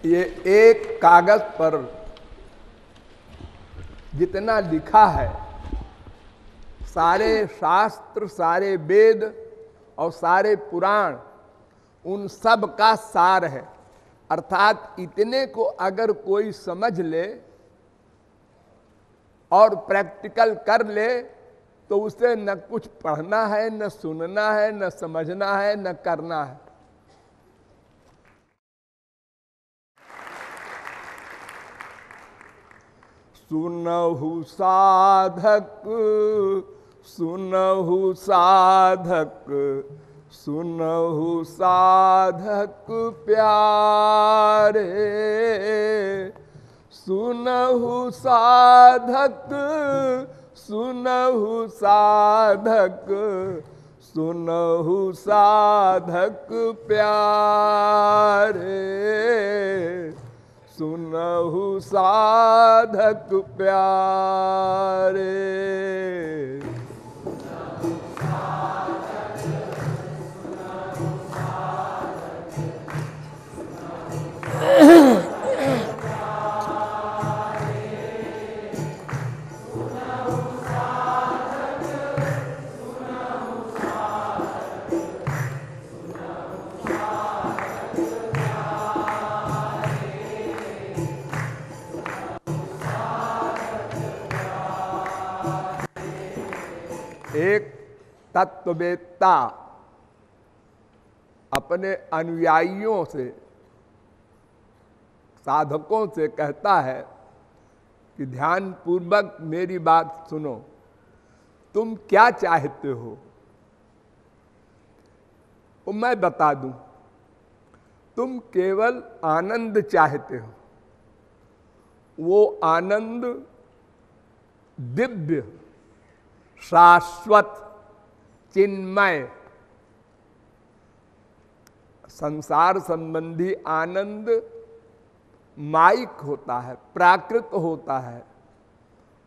ये एक कागज पर जितना लिखा है, सारे शास्त्र, सारे वेद और सारे पुराण, उन सब का सार है। अर्थात इतने को अगर कोई समझ ले और प्रैक्टिकल कर ले तो उसे न कुछ पढ़ना है, न सुनना है, न समझना है, न करना है। सुनहु साधक, सुनहु साधक, सुनहु साधक प्यारे, सुनहु साधक, सुनहु साधक, सुनहु साधक प्यारे, सुनहु साधक प्यारे। एक तत्ववेत्ता अपने अनुयायियों से, साधकों से कहता है कि ध्यान पूर्वक मेरी बात सुनो। तुम क्या चाहते हो वो मैं बता दूं। तुम केवल आनंद चाहते हो। वो आनंद दिव्य, शाश्वत, चिन्मय, संसार संबंधी आनंद माइक होता है, प्राकृत होता है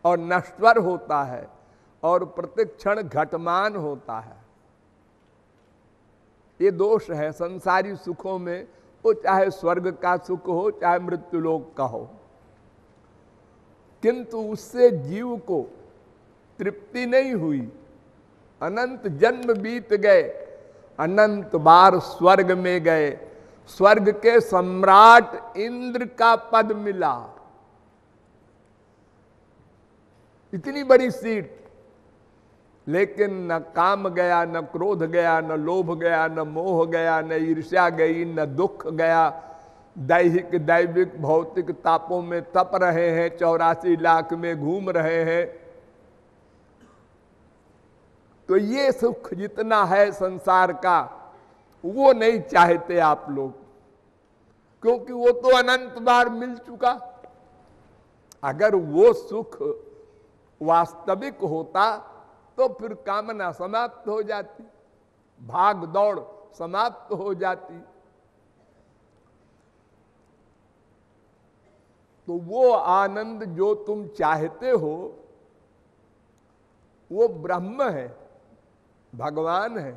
और नश्वर होता है और प्रतिक्षण घटमान होता है। ये दोष है संसारी सुखों में, वो चाहे स्वर्ग का सुख हो, चाहे मृत्युलोक का हो, किंतु उससे जीव को तृप्ति नहीं हुई। अनंत जन्म बीत गए, अनंत बार स्वर्ग में गए, स्वर्ग के सम्राट इंद्र का पद मिला, इतनी बड़ी सीट, लेकिन न काम गया, न क्रोध गया, न लोभ गया, न मोह गया, न ईर्ष्या गई, न दुख गया। दैहिक दैविक भौतिक तापों में तप रहे हैं, 84 लाख में घूम रहे हैं। तो ये सुख जितना है संसार का, वो नहीं चाहते आप लोग, क्योंकि वो तो अनंत बार मिल चुका। अगर वो सुख वास्तविक होता तो फिर कामना समाप्त हो जाती, भाग दौड़ समाप्त हो जाती। तो वो आनंद जो तुम चाहते हो वो ब्रह्म है, भगवान है।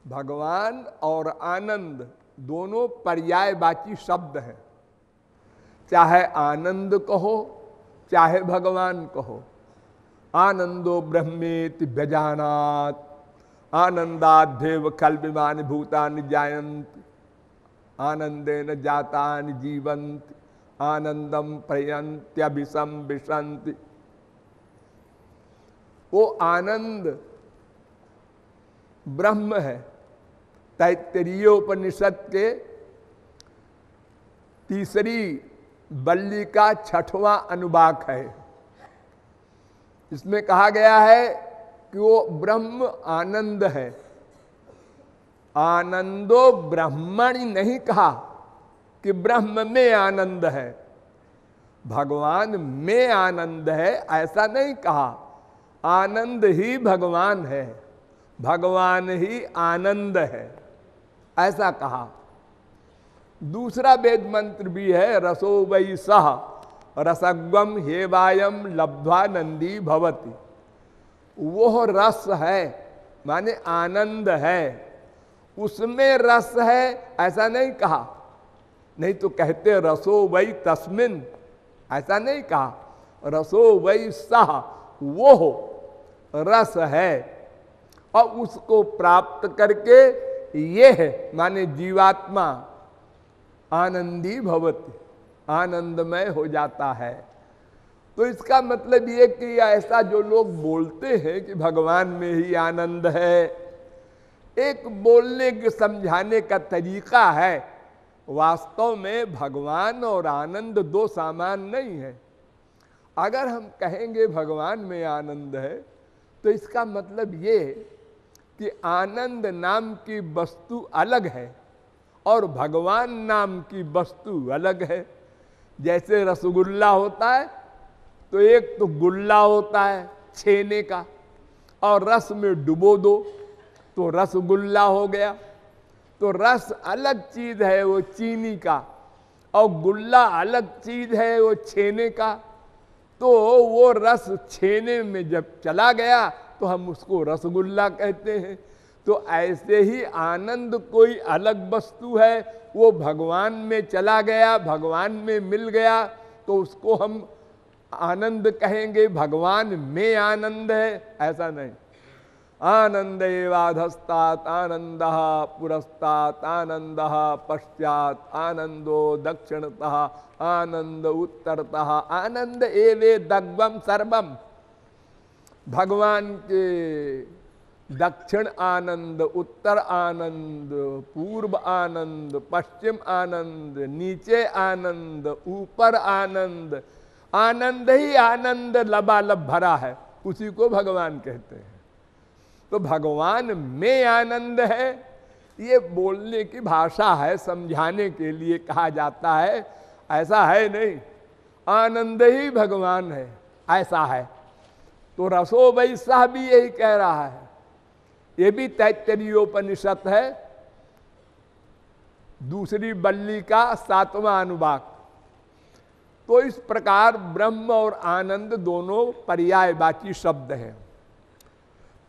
भगवान और आनंद दोनों पर्यायवाची शब्द हैं। चाहे आनंद कहो, चाहे भगवान कहो। आनंदो ब्रह्मेति व्यजानात्, आनंदाद्धेव खल्विमानि भूतानि जायन्ति, आनंदेन जातानि जीवन्ति, आनंदम प्रयन्त्यभिसं विशन्ति। वो आनंद ब्रह्म है। तैत्तरीयोपनिषद के तीसरी बल्ली का 6वां अनुवाक है। इसमें कहा गया है कि वो ब्रह्म आनंद है। आनंदो ब्रह्मणि नहीं कहा कि ब्रह्म में आनंद है, भगवान में आनंद है, ऐसा नहीं कहा। आनंद ही भगवान है, भगवान ही आनंद है, ऐसा कहा। दूसरा वेद मंत्र भी है, रसो वै सह रसग्वम हेवायम लब्ध्वा नंदी भवति। वो रस है, माने आनंद है, उसमें रस है, ऐसा नहीं कहा। नहीं तो कहते रसो वै तस्मिन, ऐसा नहीं कहा। रसो वै सह, वो रस है और उसको प्राप्त करके ये है माने जीवात्मा आनंदी भवति, आनंदमय हो जाता है। तो इसका मतलब ये कि ऐसा जो लोग बोलते हैं कि भगवान में ही आनंद है, एक बोलने के समझाने का तरीका है। वास्तव में भगवान और आनंद दो सामान नहीं है। अगर हम कहेंगे भगवान में आनंद है तो इसका मतलब ये कि आनंद नाम की वस्तु अलग है और भगवान नाम की वस्तु अलग है। जैसे रसगुल्ला होता है तो एक तो गुल्ला होता है छेने का और रस में डुबो दो तो रसगुल्ला हो गया। तो रस अलग चीज है वो चीनी का और गुल्ला अलग चीज है वो छेने का। तो वो रस छेने में जब चला गया तो हम उसको रसगुल्ला कहते हैं। तो ऐसे ही आनंद कोई अलग वस्तु है, वो भगवान में चला गया, भगवान में मिल गया तो उसको हम आनंद कहेंगे। भगवान में आनंद है ऐसा नहीं। आनंदेवाधस्तात् आनंदः पुरस्तात् आनंदः पश्चात् आनंदो दक्षिणतः आनंद उत्तरतः आनंद एवेदग्वम सर्वम। भगवान के दक्षिण आनंद, उत्तर आनंद, पूर्व आनंद, पश्चिम आनंद, नीचे आनंद, ऊपर आनंद, आनंद ही आनंद लबालब भरा है, उसी को भगवान कहते हैं। तो भगवान में आनंद है, ये बोलने की भाषा है, समझाने के लिए कहा जाता है, ऐसा है नहीं। आनंद ही भगवान है ऐसा है। तो रसो वैसा भी यही कह रहा है। ये भी तैत्तरीयोपनिषद है, दूसरी बल्ली का 7वां अनुवाक। तो इस प्रकार ब्रह्म और आनंद दोनों पर्यायवाची शब्द हैं।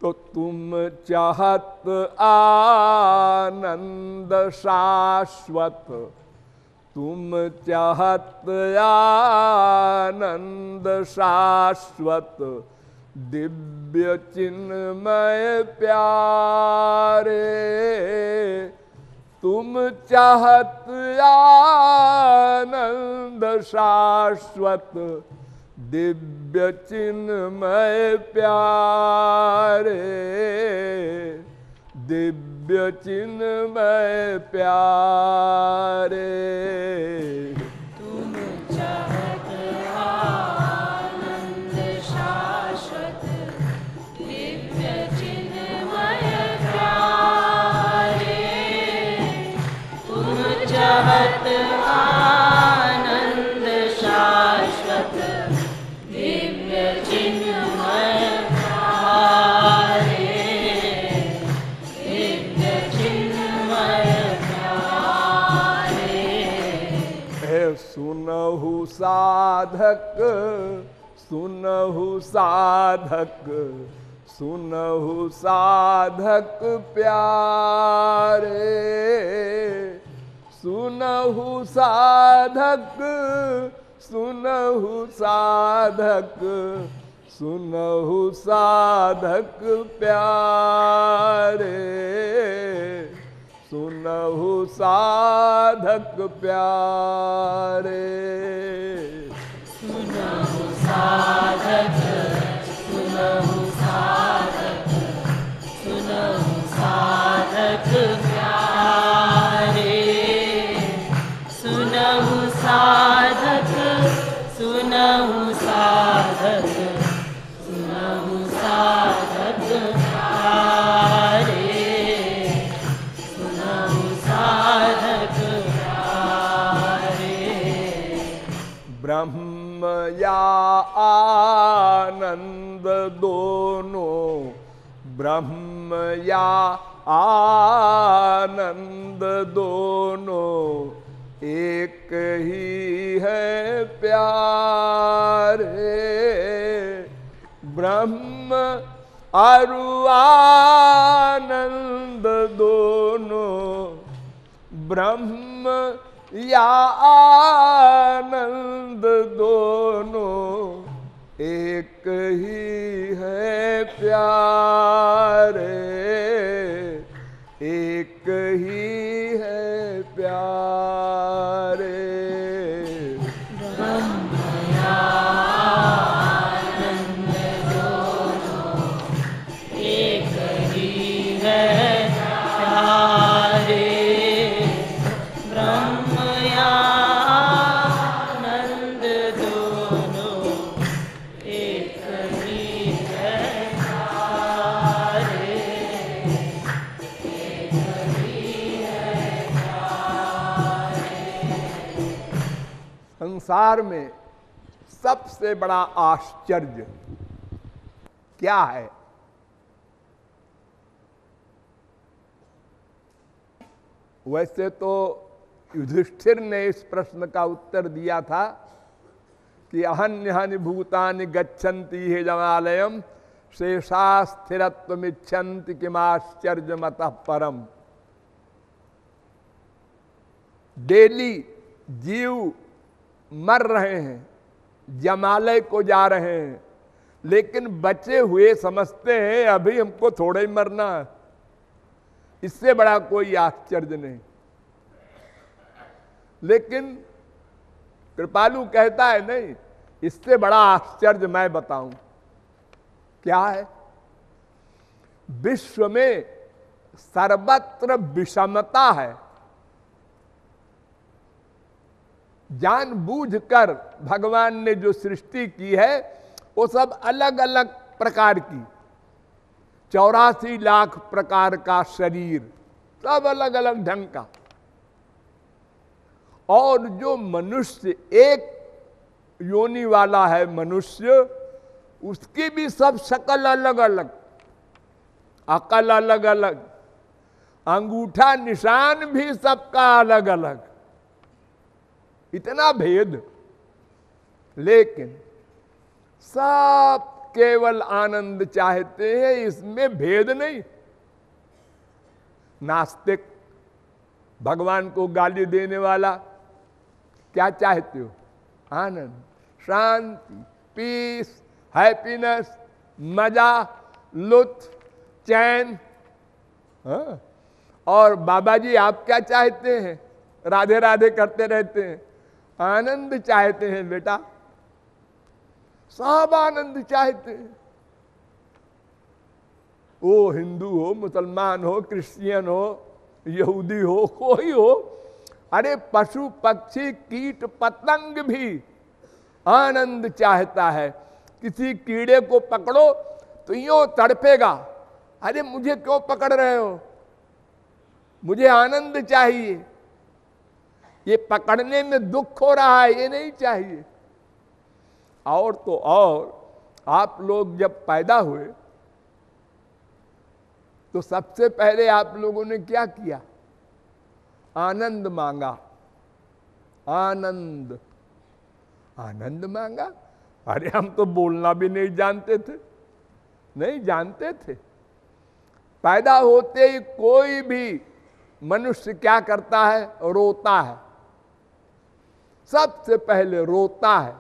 तो तुम चाहत आनंद शाश्वत, तुम चाहत आनंद शाश्वत, दिव्य चिन्मय प्यारे। तुम चाहत आनंद शाश्वत, दिव्य चिन्मय प्यारे, दिव्य चिन्मय प्यारे। तुम चाहत आनंद शाश्वत, दिव्य चिन्मय प्यारे। तुम चाहत आनंद शाश्वत, दिव्य चिन्मय प्यारे, दिव्य चिन्मय प्यारे। हे सुनहु साधक, सुनहु साधक, सुनहु साधक प्यारे। सुनहु साधक, सुनहु साधक, सुनहु साधक प्यारे। सुनहु साधक प्यारे। सुनहु साधक, सुनहु साधक, सुनहु साधक प्यारे। सुनहु साधक, सुनहु साधक, सुनहु साधक प्यारे। सुनहु साधक प्यारे। ब्रह्म या आनंद दोनों, ब्रह्म या आनंद दोनों एक ही है प्यारे। ब्रह्म और आनंद दोनों, ब्रह्म या आनंद दोनों एक ही है प्यारे, एक ही है प्यारे। ब्रह्मयानंद दोनों एक ही है प्यारे, ब्रह्मयानंद दोनों एक ही है प्यारे, एक ही है प्यारे। संसार में सबसे बड़ा आश्चर्य क्या है? वैसे तो युधिष्ठिर ने इस प्रश्न का उत्तर दिया था कि अहन्यहनि भूतानि गच्छन्ति हे जमालयम शेषा स्थिरत्वमिच्छन्ति किमाश्चर्यमतः परम। डेली जीव मर रहे हैं, जमालय को जा रहे हैं, लेकिन बचे हुए समझते हैं अभी हमको थोड़ा ही मरना है। इससे बड़ा कोई आश्चर्य नहीं। लेकिन कृपालु कहता है नहीं, इससे बड़ा आश्चर्य मैं बताऊं क्या है। विश्व में सर्वत्र विषमता है। जानबूझकर भगवान ने जो सृष्टि की है वो सब अलग अलग प्रकार की, 84 लाख प्रकार का शरीर, सब अलग अलग ढंग का। और जो मनुष्य एक योनि वाला है मनुष्य, उसकी भी सब शक्ल अलग अलग, अकल अलग अलग, अंगूठा निशान भी सबका अलग अलग, इतना भेद। लेकिन सब केवल आनंद चाहते हैं, इसमें भेद नहीं। नास्तिक, भगवान को गाली देने वाला, क्या चाहते हो? आनंद, शांति, पीस, हैप्पीनेस, मजा, लुत्फ, चैन। हाँ? और बाबा जी आप क्या चाहते हैं? राधे राधे करते रहते हैं। आनंद चाहते हैं बेटा, सब आनंद चाहते हैं। वो हिंदू हो, मुसलमान हो, क्रिश्चियन हो, यहूदी हो, कोई हो, अरे पशु पक्षी कीट पतंग भी आनंद चाहता है। किसी कीड़े को पकड़ो तो यूं तड़पेगा, अरे मुझे क्यों पकड़ रहे हो, मुझे आनंद चाहिए। ये पकड़ने में दुख हो रहा है, ये नहीं चाहिए। और तो और आप लोग जब पैदा हुए तो सबसे पहले आप लोगों ने क्या किया? आनंद मांगा। आनंद, आनंद मांगा। अरे हम तो बोलना भी नहीं जानते थे, नहीं जानते थे। पैदा होते ही कोई भी मनुष्य क्या करता है? रोता है। सबसे पहले रोता है।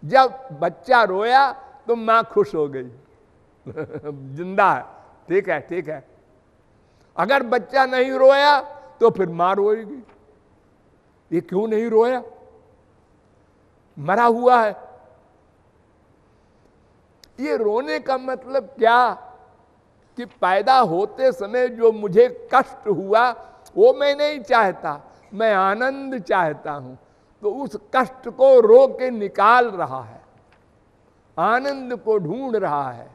जब बच्चा रोया तो मां खुश हो गई जिंदा है, ठीक है ठीक है। अगर बच्चा नहीं रोया तो फिर मां रोएगी, ये क्यों नहीं रोया, मरा हुआ है। ये रोने का मतलब क्या कि पैदा होते समय जो मुझे कष्ट हुआ वो मैं नहीं चाहता, मैं आनंद चाहता हूं। तो उस कष्ट को रो के निकाल रहा है, आनंद को ढूंढ रहा है।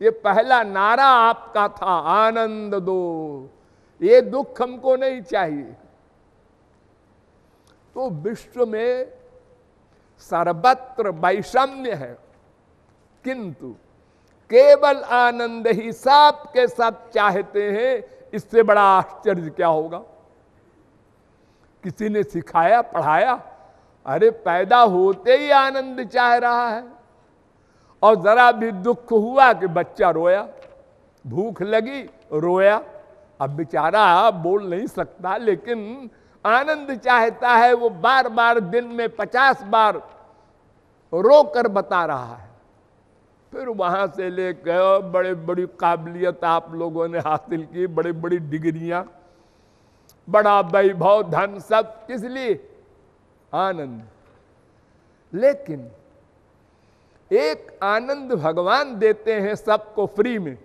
ये पहला नारा आपका था, आनंद दो, ये दुख हमको नहीं चाहिए। तो विश्व में सर्वत्र वैषम्य है, किंतु केवल आनंद ही सब के सब चाहते हैं। इससे बड़ा आश्चर्य क्या होगा? किसी ने सिखाया, पढ़ाया? अरे पैदा होते ही आनंद चाह रहा है। और जरा भी दुख हुआ कि बच्चा रोया, भूख लगी रोया। अब बेचारा बोल नहीं सकता, लेकिन आनंद चाहता है वो बार बार दिन में 50 बार रोकर बता रहा है। फिर वहां से लेकर बड़े बड़ी काबिलियत आप लोगों ने हासिल की, बड़ी बड़ी डिग्रियां, बड़ा वैभव, धन, सब किस लिए? आनंद। लेकिन एक आनंद भगवान देते हैं सबको फ्री में,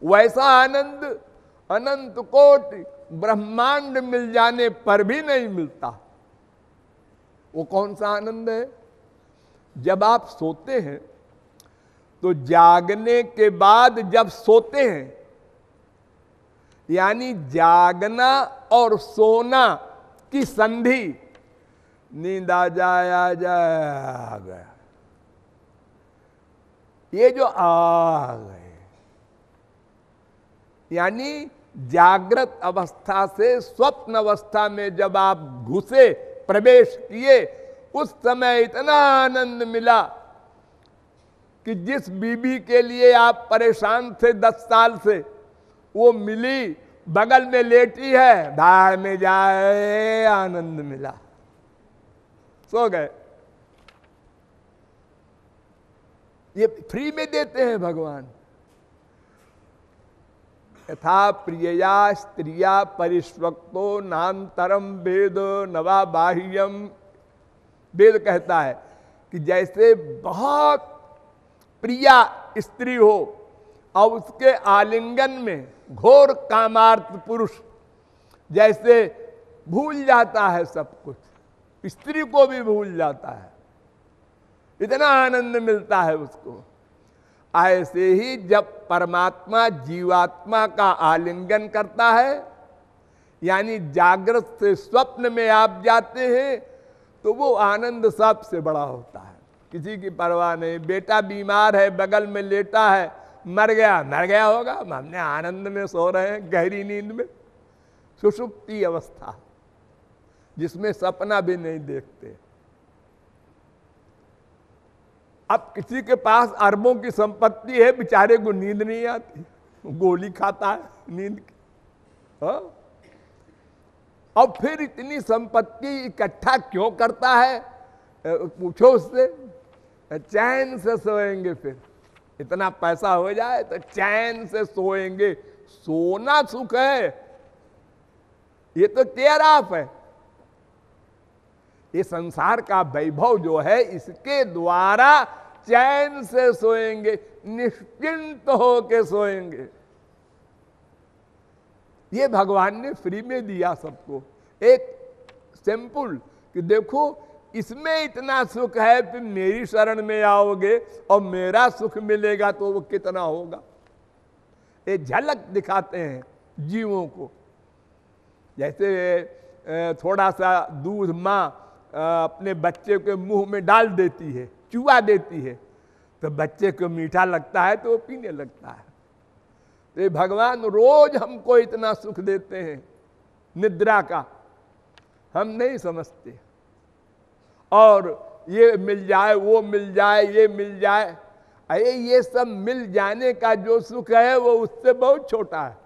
वैसा आनंद अनंत कोटि ब्रह्मांड मिल जाने पर भी नहीं मिलता। वो कौन सा आनंद है? जब आप सोते हैं तो जागने के बाद जब सोते हैं, यानी जागना और सोना की संधि, नींद आ गया, ये जो आ गए, यानी जागृत अवस्था से स्वप्न अवस्था में जब आप घुसे, प्रवेश किए, उस समय इतना आनंद मिला कि जिस बीबी के लिए आप परेशान थे 10 साल से, वो मिली, बगल में लेटी है, धार में जाए, आनंद मिला, सो गए। ये फ्री में देते हैं भगवान। यथा प्रियया स्त्रिया परिष्वक्तो नान्तरम वेद नवा बाह्यम। वेद कहता है कि जैसे बहुत प्रिया स्त्री हो और उसके आलिंगन में घोर कामार्थ पुरुष जैसे भूल जाता है सब कुछ, स्त्री को भी भूल जाता है, इतना आनंद मिलता है उसको। ऐसे ही जब परमात्मा जीवात्मा का आलिंगन करता है, यानी जागृत से स्वप्न में आप जाते हैं, तो वो आनंद सबसे बड़ा होता है। किसी की परवाह नहीं, बेटा बीमार है, बगल में लेटा है, मर गया होगा, हमने आनंद में सो रहे हैं, गहरी नींद में, सुषुप्ति अवस्था जिसमें सपना भी नहीं देखते। अब किसी के पास अरबों की संपत्ति है, बेचारे को नींद नहीं आती, गोली खाता है नींद की। हाँ? और फिर इतनी संपत्ति इकट्ठा क्यों करता है? पूछो उससे। चैन से सोएंगे, फिर इतना पैसा हो जाए तो चैन से सोएंगे। सोना सुख है, ये तो टेयर ऑफ है। ये संसार का वैभव जो है, इसके द्वारा चैन से सोएंगे, निश्चिंत होके सोएंगे। ये भगवान ने फ्री में दिया सबको, एक सिंपल कि देखो इसमें इतना सुख है, फिर मेरी शरण में आओगे और मेरा सुख मिलेगा तो वो कितना होगा। ये झलक दिखाते हैं जीवों को। जैसे थोड़ा सा दूध माँ अपने बच्चे के मुंह में डाल देती है, चुआ देती है, तो बच्चे को मीठा लगता है तो वो पीने लगता है। तो भगवान रोज हमको इतना सुख देते हैं निद्रा का, हम नहीं समझते। और ये मिल जाए, वो मिल जाए, ये मिल जाए, अरे ये सब मिल जाने का जो सुख है वो उससे बहुत छोटा है।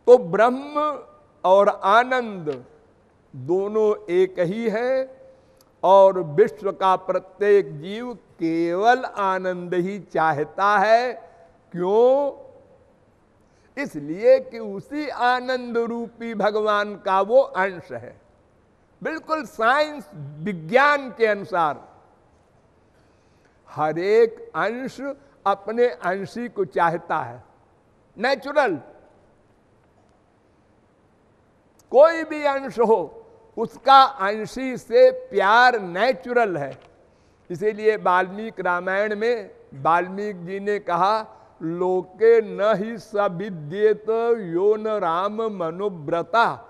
तो ब्रह्म और आनंद दोनों एक ही है, और विश्व का प्रत्येक जीव केवल आनंद ही चाहता है। क्यों? इसलिए कि उसी आनंद रूपी भगवान का वो अंश है। बिल्कुल साइंस विज्ञान के अनुसार हर एक अंश अपने अंशी को चाहता है, नेचुरल। कोई भी अंश हो, उसका अंशी से प्यार नेचुरल है। इसीलिए वाल्मीकि रामायण में वाल्मीकि जी ने कहा, लोके न ही सविद्येत यो न राम मनुव्रता।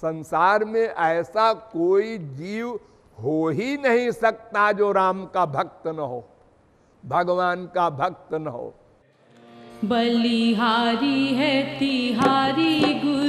संसार में ऐसा कोई जीव हो ही नहीं सकता जो राम का भक्त न हो, भगवान का भक्त न हो। बलिहारी है तिहारी गुरु